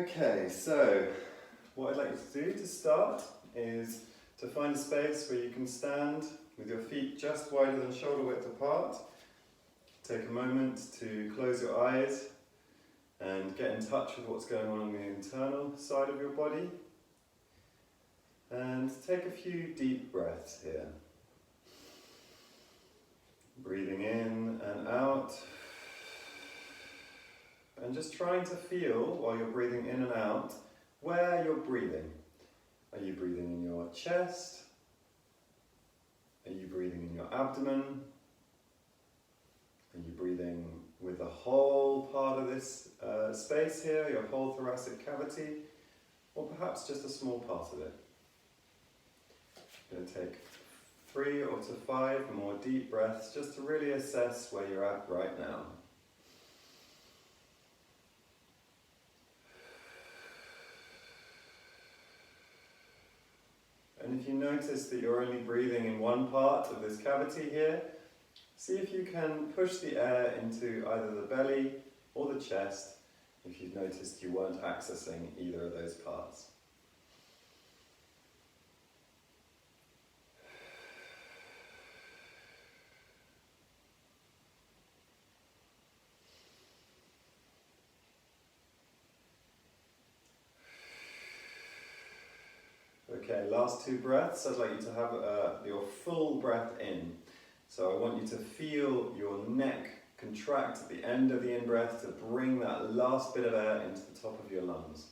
Okay, so what I'd like you to do to start is to find a space where you can stand with your feet just wider than shoulder width apart. Take a moment to close your eyes and get in touch with what's going on the internal side of your body. And take a few deep breaths here. Breathing in and out. And just trying to feel, while you're breathing in and out, where you're breathing. Are you breathing in your chest? Are you breathing in your abdomen? Are you breathing with the whole part of this space here, your whole thoracic cavity? Or perhaps just a small part of it? I'm going to take 3 or to 5 more deep breaths just to really assess where you're at right now. And if you notice that you're only breathing in one part of this cavity here, see if you can push the air into either the belly or the chest if you've noticed you weren't accessing either of those parts. Okay, last 2 breaths. I'd like you to have your full breath in. So I want you to feel your neck contract at the end of the in-breath to bring that last bit of air into the top of your lungs.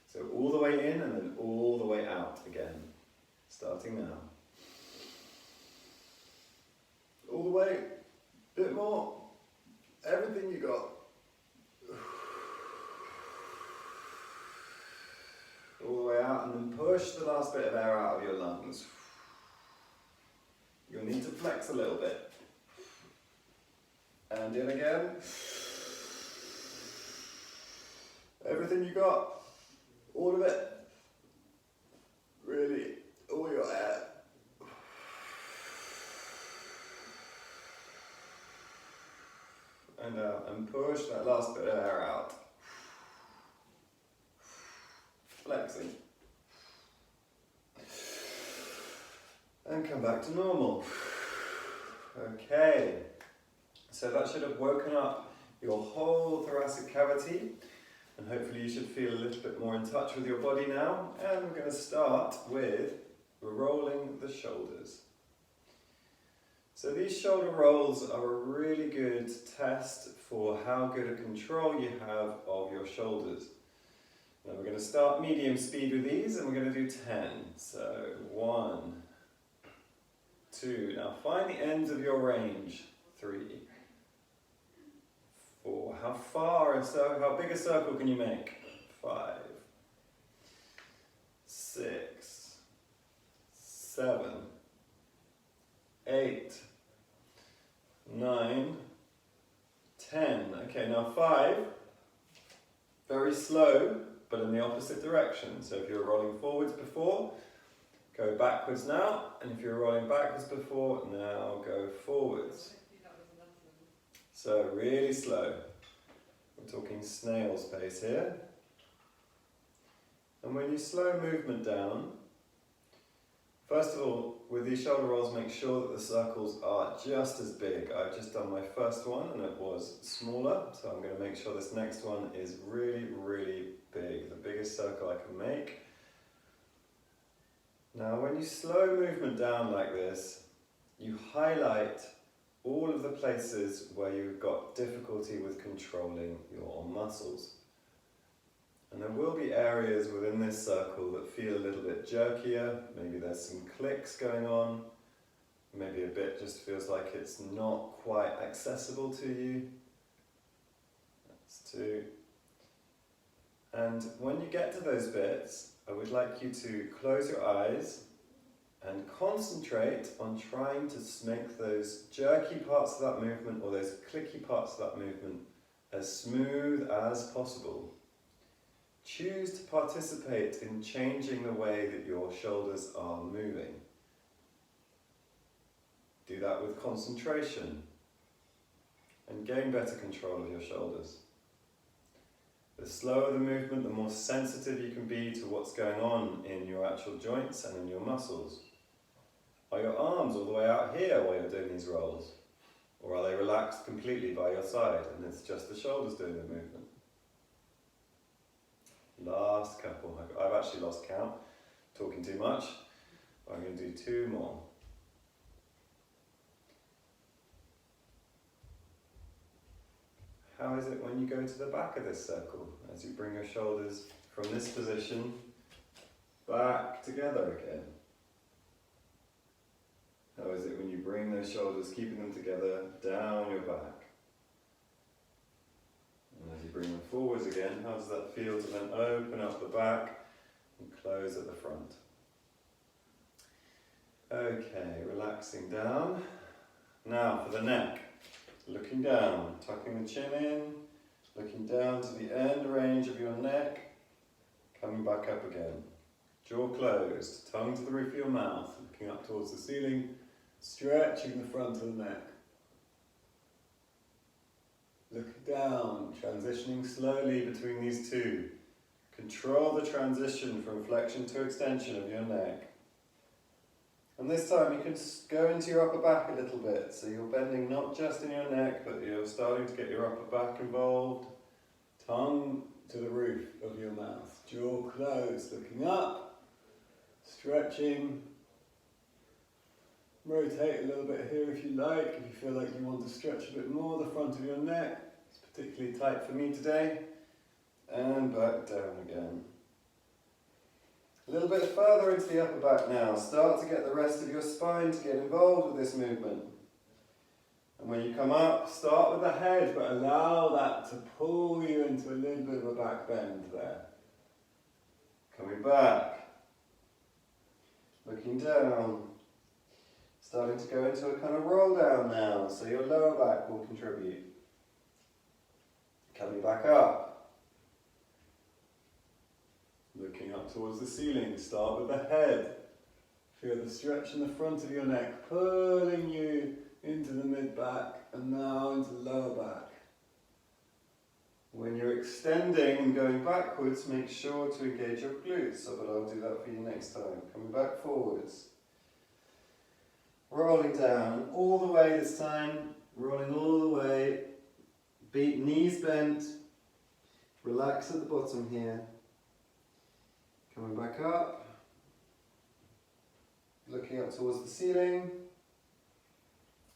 So all the way in and then all the way out again. Starting now. All the way, a bit more. Everything you got. All the way out and then push the last bit of air out of your lungs. You'll need to flex a little bit. And in again. Everything you got. All of it. Really, all your air. And out, and push that last bit of air out. Flexing. And come back to normal. Okay, so that should have woken up your whole thoracic cavity, and hopefully you should feel a little bit more in touch with your body now. And we're going to start with rolling the shoulders. So these shoulder rolls are a really good test for how good a control you have of your shoulders. Now we're going to start medium speed with these, and we're going to do 10. So 1, 2. Now find the ends of your range. 3, 4. How big a circle can you make? 5, 6, 7, 8, 9, 10. Okay, now 5. Very slow, but in the opposite direction. So if you were rolling forwards before, go backwards now, and if you were rolling backwards before, now go forwards. So really slow. We're talking snail's pace here. And when you slow movement down, first of all, with these shoulder rolls, make sure that the circles are just as big. I've just done my first one and it was smaller, so I'm going to make sure this next one is really, really big, the biggest circle I can make. Now when you slow movement down like this, you highlight all of the places where you've got difficulty with controlling your muscles. And there will be areas within this circle that feel a little bit jerkier. Maybe there's some clicks going on. Maybe a bit just feels like it's not quite accessible to you. That's 2. And when you get to those bits, I would like you to close your eyes and concentrate on trying to make those jerky parts of that movement or those clicky parts of that movement as smooth as possible. Choose to participate in changing the way that your shoulders are moving. Do that with concentration and gain better control of your shoulders. The slower the movement, the more sensitive you can be to what's going on in your actual joints and in your muscles. Are your arms all the way out here while you're doing these rolls? Or are they relaxed completely by your side and it's just the shoulders doing the movement? Last couple. I've actually lost count, talking too much. I'm going to do 2 more. How is it when you go to the back of this circle, as you bring your shoulders from this position back together again? How is it when you bring those shoulders, keeping them together, down your back? And as you bring them forwards again, how does that feel to then open up the back and close at the front? Okay, relaxing down. Now for the neck. Looking down, tucking the chin in, looking down to the end range of your neck, coming back up again. Jaw closed, tongue to the roof of your mouth, looking up towards the ceiling, stretching the front of the neck. Looking down, transitioning slowly between these two. Control the transition from flexion to extension of your neck. And this time you can go into your upper back a little bit, so you're bending not just in your neck, but you're starting to get your upper back involved. Tongue to the roof of your mouth, jaw closed, looking up, stretching. Rotate a little bit here if you like, if you feel like you want to stretch a bit more the front of your neck. It's particularly tight for me today. And back down again. A little bit further into the upper back now. Start to get the rest of your spine to get involved with this movement. And when you come up, start with the head, but allow that to pull you into a little bit of a back bend there. Coming back. Looking down. Starting to go into a kind of roll down now, so your lower back will contribute. Coming back up. Looking up towards the ceiling, start with the head. Feel the stretch in the front of your neck, pulling you into the mid-back and now into the lower back. When you're extending and going backwards, make sure to engage your glutes, but I'll do that for you next time. Coming back forwards. Rolling down, all the way this time, rolling all the way. Knees bent, relax at the bottom here. Coming back up, looking up towards the ceiling.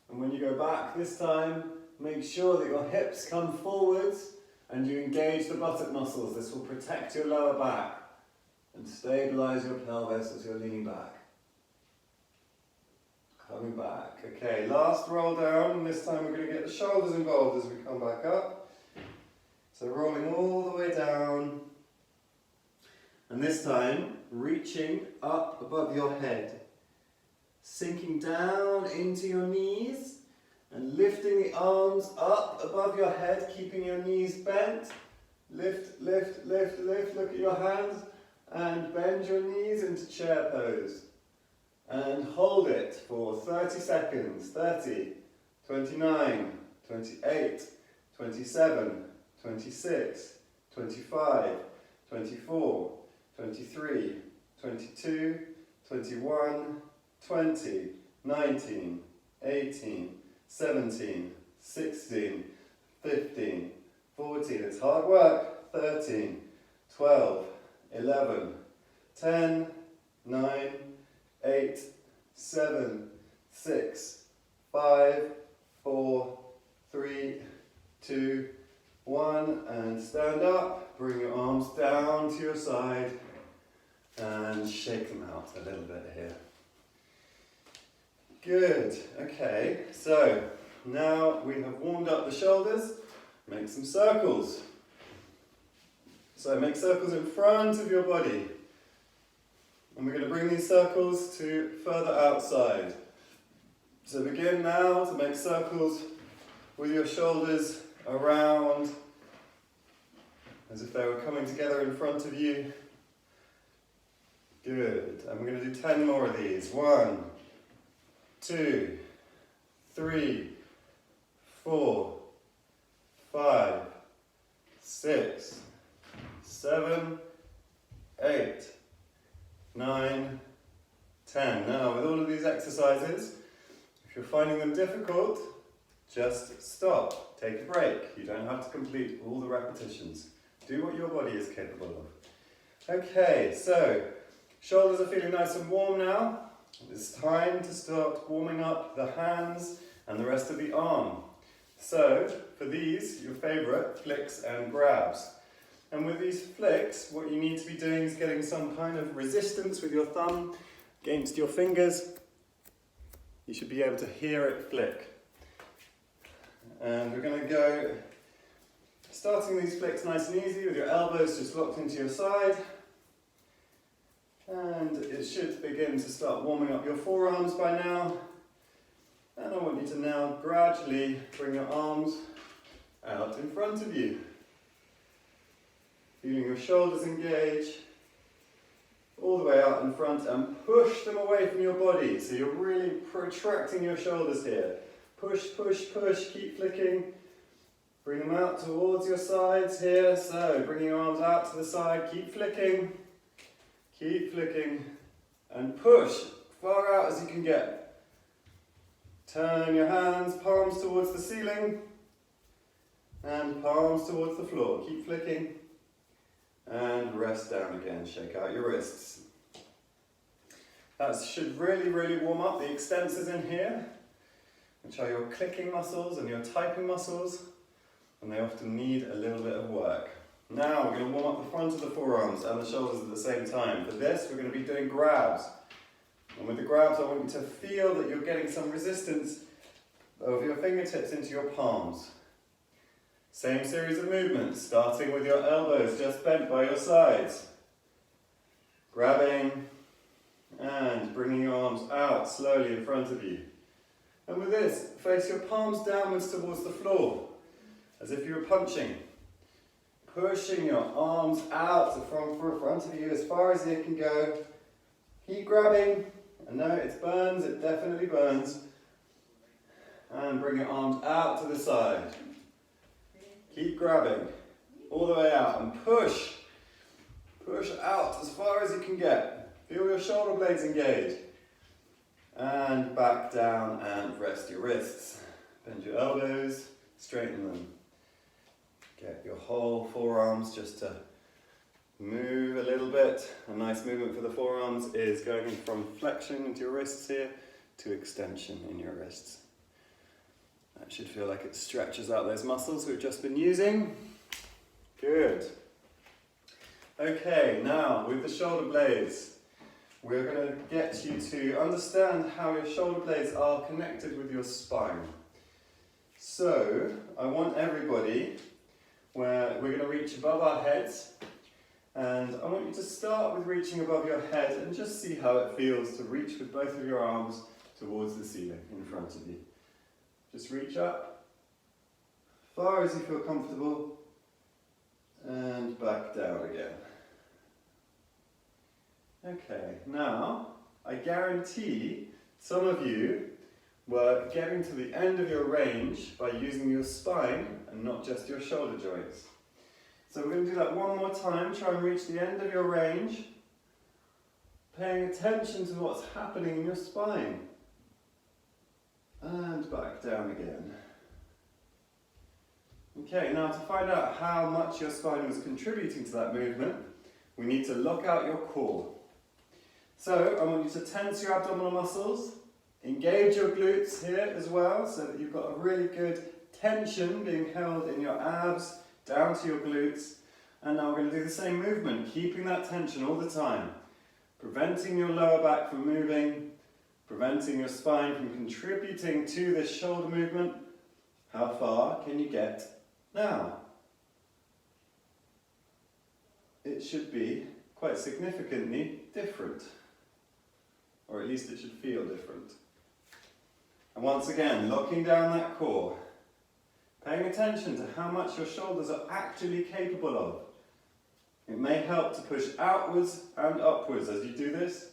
And when you go back this time, make sure that your hips come forwards and you engage the buttock muscles. This will protect your lower back and stabilize your pelvis as you're leaning back. Coming back. Okay, last roll down, and this time we're going to get the shoulders involved as we come back up. So rolling all the way down. And this time, reaching up above your head. Sinking down into your knees and lifting the arms up above your head, keeping your knees bent. Lift, lift, lift, lift. Look at your hands and bend your knees into chair pose. And hold it for 30 seconds. 30, 29, 28, 27, 26, 25, 24, 23, 22, 21, 20, 19, 18, 17, 16, 15, 14. It's hard work. 13, 12, 11, 10, 9, 8, 7, 6, 5, 4, 3, 2, 1, and stand up. Bring your arms down to your side and shake them out a little bit here. Good. Okay, so now we have warmed up the shoulders. Make some circles. So make circles in front of your body. And we're going to bring these circles to further outside. So begin now to make circles with your shoulders around as if they were coming together in front of you. Good. And we're going to do 10 more of these. 1, 2, 3, 4, 5, 6, 7, 8, 9, 10. Now, with all of these exercises, if you're finding them difficult, just stop. Take a break. You don't have to complete all the repetitions. Do what your body is capable of. Okay, so shoulders are feeling nice and warm now. It's time to start warming up the hands and the rest of the arm. So, for these, your favourite, flicks and grabs. And with these flicks, what you need to be doing is getting some kind of resistance with your thumb against your fingers. You should be able to hear it flick. And we're going to go, starting these flicks nice and easy with your elbows just locked into your side. And it should begin to start warming up your forearms by now. And I want you to now gradually bring your arms out in front of you. Feeling your shoulders engage all the way out in front and push them away from your body. So you're really protracting your shoulders here. Push, push, push, keep flicking. Bring them out towards your sides here. So bring your arms out to the side, keep flicking. Keep flicking and push far out as you can get. Turn your hands, palms towards the ceiling and palms towards the floor. Keep flicking and rest down again. Shake out your wrists. That should really warm up the extensors in here, which are your clicking muscles and your typing muscles, and they often need a little bit of work. Now we're going to warm up the front of the forearms and the shoulders at the same time. For this, we're going to be doing grabs. And with the grabs, I want you to feel that you're getting some resistance over your fingertips into your palms. Same series of movements, starting with your elbows just bent by your sides. Grabbing and bringing your arms out slowly in front of you. And with this, face your palms downwards towards the floor, as if you were punching. Pushing your arms out from front of you as far as you can go. Keep grabbing. I know it burns, it definitely burns. And bring your arms out to the side. Keep grabbing all the way out and push. Push out as far as you can get. Feel your shoulder blades engage. And back down and rest your wrists. Bend your elbows, straighten them. Get your whole forearms just to move a little bit. A nice movement for the forearms is going from flexion into your wrists here to extension in your wrists. That should feel like it stretches out those muscles we've just been using. Good. Okay, now with the shoulder blades, we're going to get you to understand how your shoulder blades are connected with your spine. So, I want everybody where we're going to reach above our heads, and I want you to start with reaching above your head and just see how it feels to reach with both of your arms towards the ceiling in front of you. Just reach up, far as you feel comfortable, and back down again. Okay, now I guarantee some of you were getting to the end of your range by using your spine and not just your shoulder joints. So we're going to do that one more time. Try and reach the end of your range, paying attention to what's happening in your spine. And back down again. Okay, now to find out how much your spine was contributing to that movement, we need to lock out your core. So I want you to tense your abdominal muscles, engage your glutes here as well, so that you've got a really good tension being held in your abs, down to your glutes. And now we're going to do the same movement, keeping that tension all the time, preventing your lower back from moving, preventing your spine from contributing to this shoulder movement. How far can you get now? It should be quite significantly different, or at least it should feel different. And once again, locking down that core, paying attention to how much your shoulders are actually capable of. It may help to push outwards and upwards as you do this.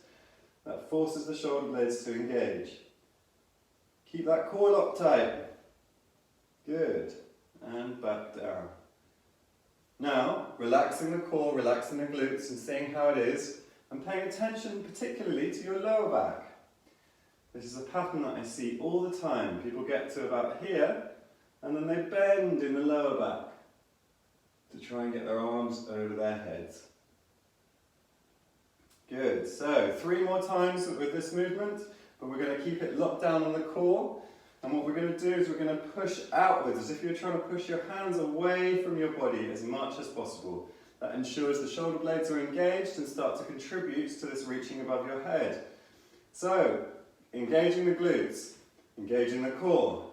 That forces the shoulder blades to engage. Keep that core locked tight. Good. And back down. Now, relaxing the core, relaxing the glutes and seeing how it is, and paying attention particularly to your lower back. This is a pattern that I see all the time. People get to about here, and then they bend in the lower back to try and get their arms over their heads. Good, so 3 more times with this movement, but we're going to keep it locked down on the core. And what we're going to do is we're going to push outwards, as if you're trying to push your hands away from your body as much as possible. That ensures the shoulder blades are engaged and start to contribute to this reaching above your head. So, engaging the glutes, engaging the core,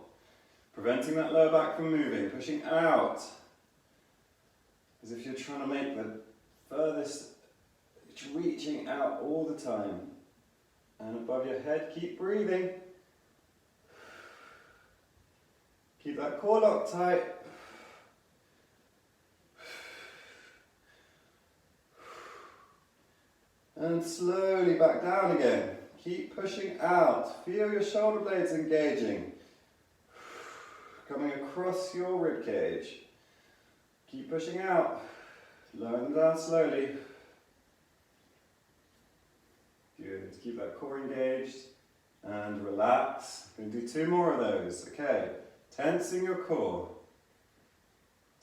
preventing that lower back from moving, pushing out, as if you're trying to make the furthest, reaching out all the time. And above your head, keep breathing. Keep that core locked tight. And slowly back down again. Keep pushing out. Feel your shoulder blades engaging. Coming across your rib cage. Keep pushing out. Lower them down slowly. Good. Keep that core engaged. And relax. We're going to do 2 more of those. Okay. Tensing your core.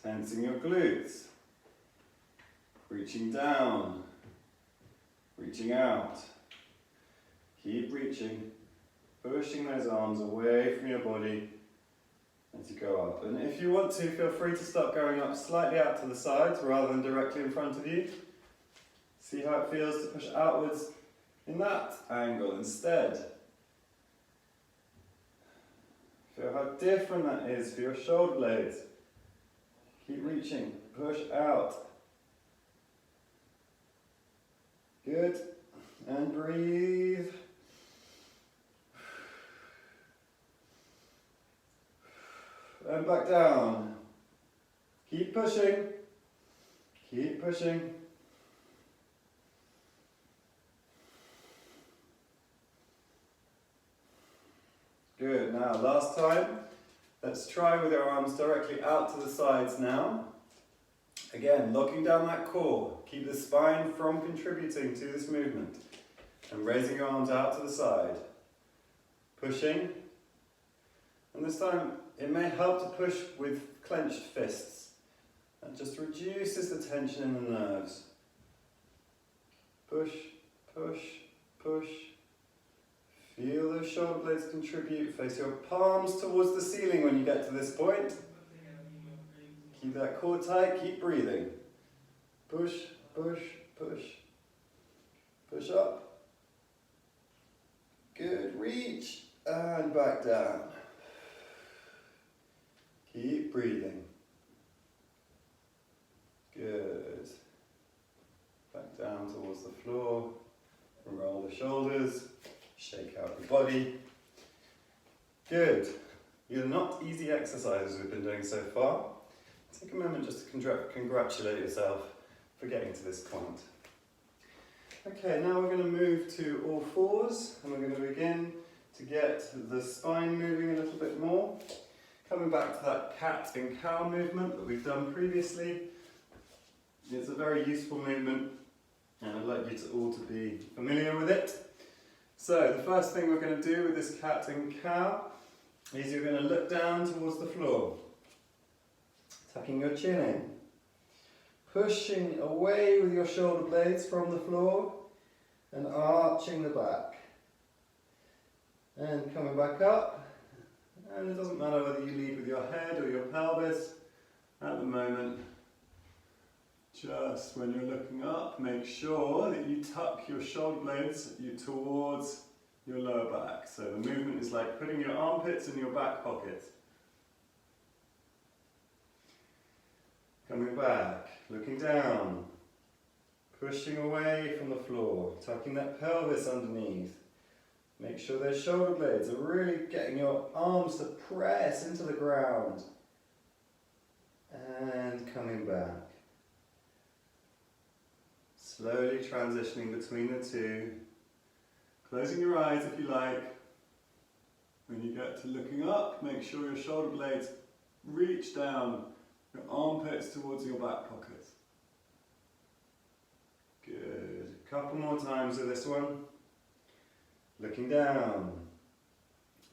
Tensing your glutes. Reaching down. Reaching out. Keep reaching. Pushing those arms away from your body as you go up. And if you want to, feel free to start going up slightly out to the sides rather than directly in front of you. See how it feels to push outwards in that angle instead. Feel how different that is for your shoulder blades. Keep reaching, push out. Good, and breathe. And back down. Keep pushing, keep pushing. Good, now last time, let's try with our arms directly out to the sides now. Again, locking down that core, keep the spine from contributing to this movement. And raising your arms out to the side. Pushing. And this time, it may help to push with clenched fists. That just reduces the tension in the nerves. Push, push, push. Feel those shoulder blades contribute. Face your palms towards the ceiling when you get to this point. Keep that core tight, keep breathing. Push, push, push. Push up. Good, reach and back down. Keep breathing. Good. Back down towards the floor. Roll the shoulders. Shake out the body. Good. You're not easy exercises we've been doing so far. Take a moment just to congratulate yourself for getting to this point. Okay, now we're going to move to all fours and we're going to begin to get the spine moving a little bit more. Coming back to that cat and cow movement that we've done previously. It's a very useful movement and I'd like you to all to be familiar with it. So the first thing we're going to do with this cat and cow is you're going to look down towards the floor, tucking your chin in, pushing away with your shoulder blades from the floor and arching the back. And coming back up, and it doesn't matter whether you lead with your head or your pelvis at the moment. Just when you're looking up, make sure that you tuck your shoulder blades towards your lower back. So the movement is like putting your armpits in your back pocket. Coming back, looking down, pushing away from the floor, tucking that pelvis underneath. Make sure those shoulder blades are really getting your arms to press into the ground. And coming back. Slowly transitioning between the two. Closing your eyes if you like. When you get to looking up, make sure your shoulder blades reach down Your armpits towards your back pocket. Good. Couple more times with this one. Looking down.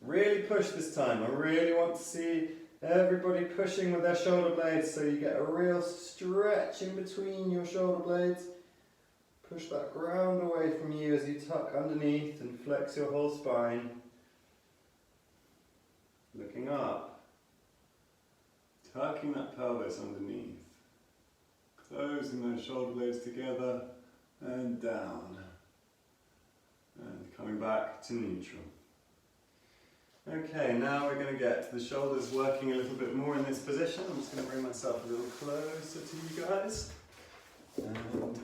Really push this time. I really want to see everybody pushing with their shoulder blades so you get a real stretch in between your shoulder blades. Push that ground away from you as you tuck underneath and flex your whole spine. Looking up. Tucking that pelvis underneath. Closing those shoulder blades together and down. And coming back to neutral. Okay, now we're going to get the shoulders working a little bit more in this position. I'm just going to bring myself a little closer to you guys. And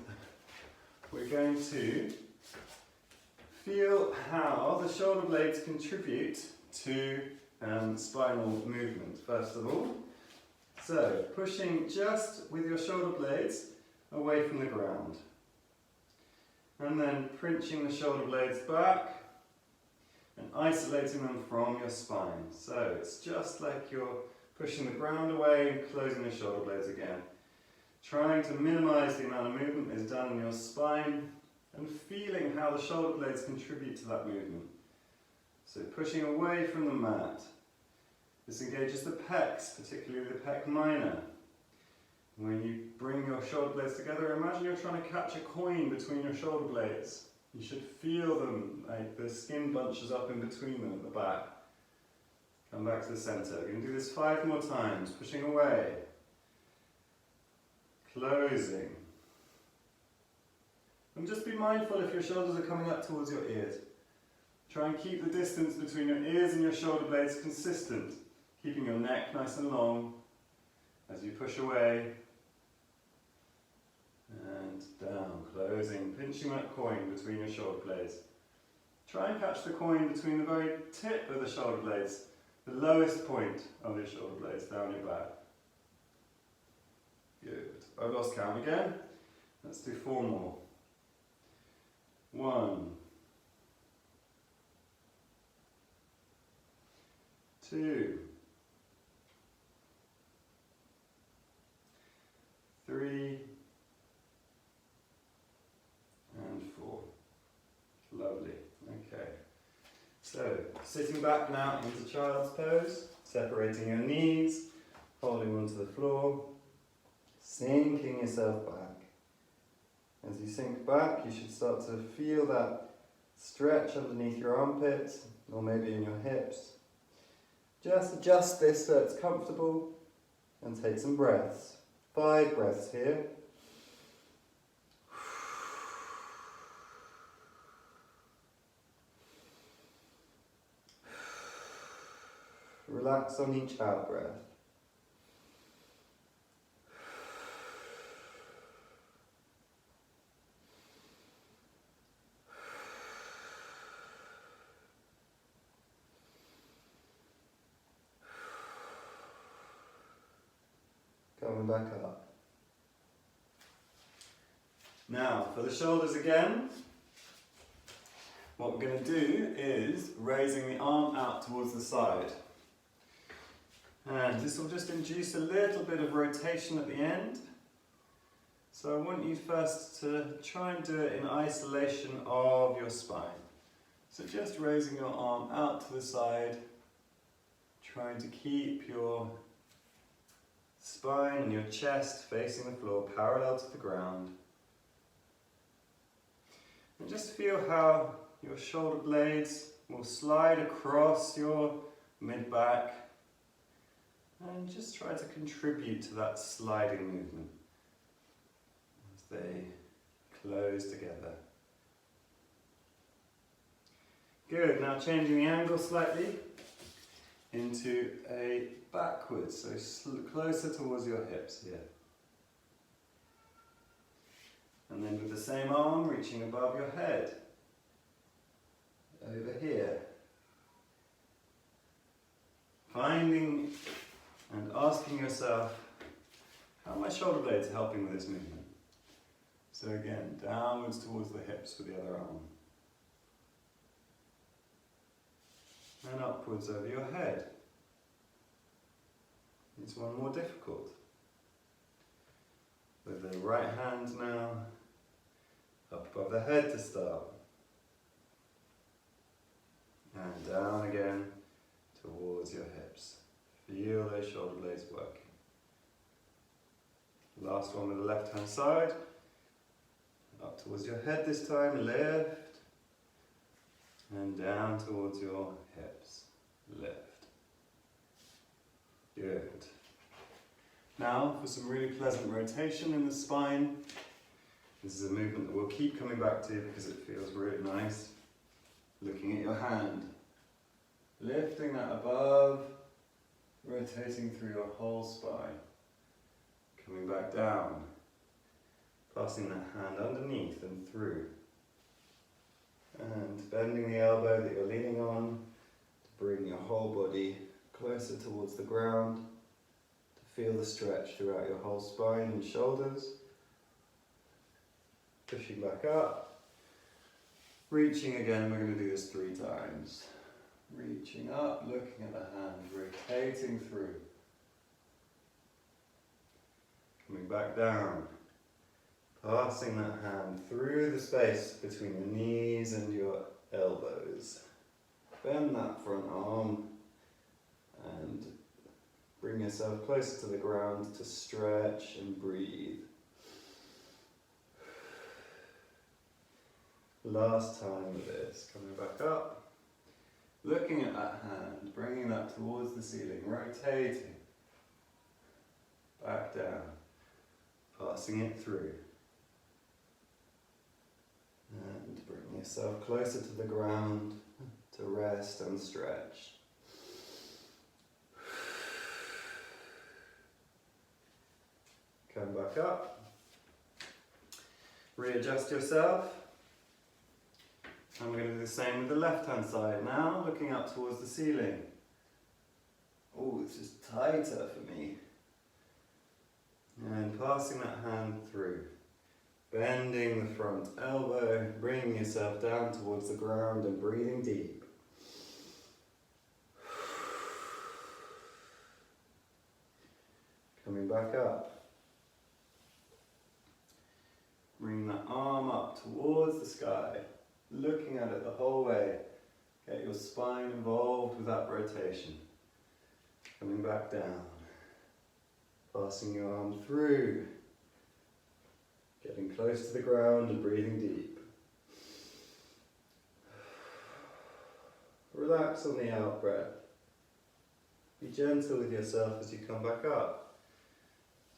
we're going to feel how the shoulder blades contribute to spinal movement, first of all. So, pushing just with your shoulder blades away from the ground. And then pinching the shoulder blades back and isolating them from your spine. So it's just like you're pushing the ground away and closing the shoulder blades again. Trying to minimize the amount of movement that is done in your spine and feeling how the shoulder blades contribute to that movement. So pushing away from the mat. This engages the pecs, particularly the pec minor. When you bring your shoulder blades together, imagine you're trying to catch a coin between your shoulder blades. You should feel them, like the skin bunches up in between them at the back. Come back to the center. We're going to do this 5 more times, pushing away. Closing. And just be mindful if your shoulders are coming up towards your ears. Try and keep the distance between your ears and your shoulder blades consistent, keeping your neck nice and long as you push away. And down, closing, pinching that coin between your shoulder blades. Try and catch the coin between the very tip of the shoulder blades, the lowest point of your shoulder blades down your back. Good. I've lost count again. Let's do 4 more. 1, 2, 3, and 4. Lovely. Okay. So, sitting back now into child's pose, separating your knees, holding onto the floor, sinking yourself back. As you sink back, you should start to feel that stretch underneath your armpits, or maybe in your hips. Just adjust this so it's comfortable, and take some breaths. 5 breaths here. Relax on each out breath. Coming back up. Now, for the shoulders again, what we're going to do is raising the arm out towards the side. And this will just induce a little bit of rotation at the end. So I want you first to try and do it in isolation of your spine. So just raising your arm out to the side, trying to keep your spine and your chest facing the floor parallel to the ground. And just feel how your shoulder blades will slide across your mid-back, and just try to contribute to that sliding movement as they close together. Good, now changing the angle slightly into a backwards, so closer towards your hips here. And then with the same arm reaching above your head, over here. Finding and asking yourself, how are my shoulder blades helping with this movement? So again, downwards towards the hips with the other arm. And upwards over your head. It's one more difficult. With the right hand now, up above the head to start. And down again towards your hips. Feel those shoulder blades working. Last one with the left hand side. Up towards your head this time, lift. And down towards your hips, lift. Good. Now for some really pleasant rotation in the spine. This is a movement that we'll keep coming back to because it feels really nice. Looking at your hand, lifting that above, rotating through your whole spine. Coming back down, passing that hand underneath and through. And bending the elbow that you're leaning on to bring your whole body closer towards the ground, to feel the stretch throughout your whole spine and shoulders. Pushing back up, reaching again, and we're going to do this 3 times. Reaching up, looking at the hand, rotating through. Coming back down, passing that hand through the space between your knees and your elbows. Bend that front arm and bring yourself closer to the ground to stretch and breathe. Last time with this, coming back up, looking at that hand, bringing that towards the ceiling, rotating, back down, passing it through, and bring yourself closer to the ground to rest and stretch. Come back up, readjust yourself. And we're going to do the same with the left hand side now, looking up towards the ceiling. Oh, this is tighter for me. And passing that hand through. Bending the front elbow, bringing yourself down towards the ground and breathing deep. Coming back up. Bring that arm up towards the sky. Looking at it the whole way. Get your spine involved with that rotation. Coming back down. Passing your arm through. Getting close to the ground and breathing deep. Relax on the out breath. Be gentle with yourself as you come back up.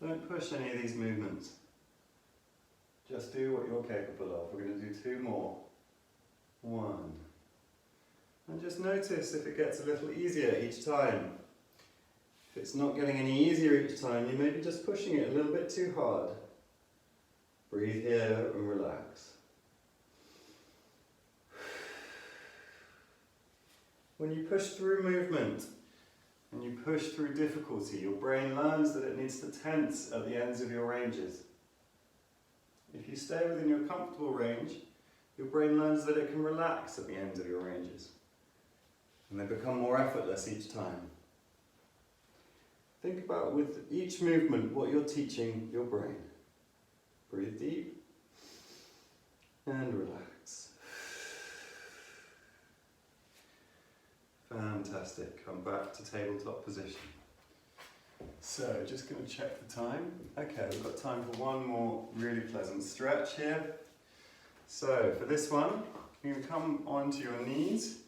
Don't push any of these movements. Just do what you're capable of. We're going to do 2 more. 1. And just notice if it gets a little easier each time. If it's not getting any easier each time, you may be just pushing it a little bit too hard. Breathe here and relax. When you push through movement and you push through difficulty, your brain learns that it needs to tense at the ends of your ranges. If you stay within your comfortable range, your brain learns that it can relax at the ends of your ranges. And they become more effortless each time. Think about with each movement what you're teaching your brain. Breathe deep and relax. Fantastic. Come back to tabletop position. So, just going to check the time. Okay, we've got time for one more really pleasant stretch here. So, for this one, you're going to come onto your knees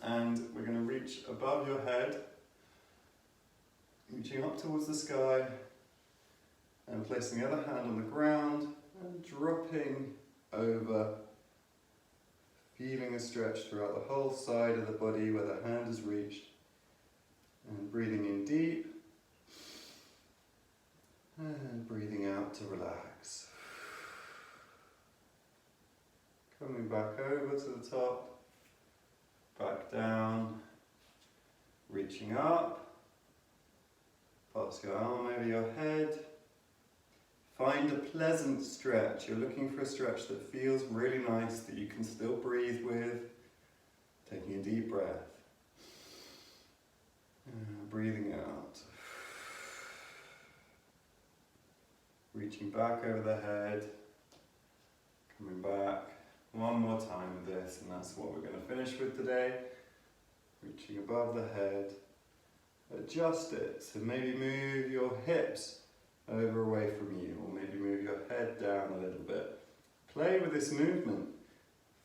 and we're going to reach above your head, reaching up towards the sky and placing the other hand on the ground and dropping over, feeling a stretch throughout the whole side of the body where the hand has reached. And breathing in deep and breathing out to relax. Coming back over to the top, back down, reaching up, pass your arm over your head. Find a pleasant stretch. You're looking for a stretch that feels really nice, that you can still breathe with. Taking a deep breath. Breathing out. Reaching back over the head, coming back. One more time with this, and that's what we're going to finish with today. Reaching above the head. Adjust it, so maybe move your hips over away from you, or maybe move your head down a little bit. Play with this movement.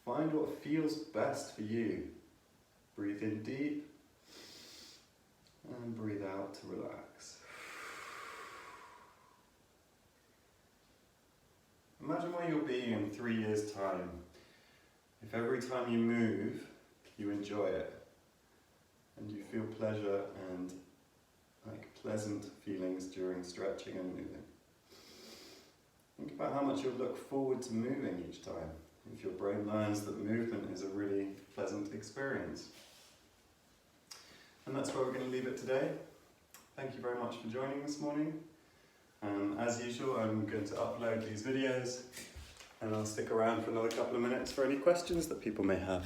Find what feels best for you. Breathe in deep, and breathe out to relax. Imagine where you'll be in 3 years' time. If every time you move, you enjoy it, and you feel pleasure and pleasant feelings during stretching and moving. Think about how much you'll look forward to moving each time, if your brain learns that movement is a really pleasant experience. And that's where we're going to leave it today. Thank you very much for joining this morning. As usual, I'm going to upload these videos, and I'll stick around for another couple of minutes for any questions that people may have.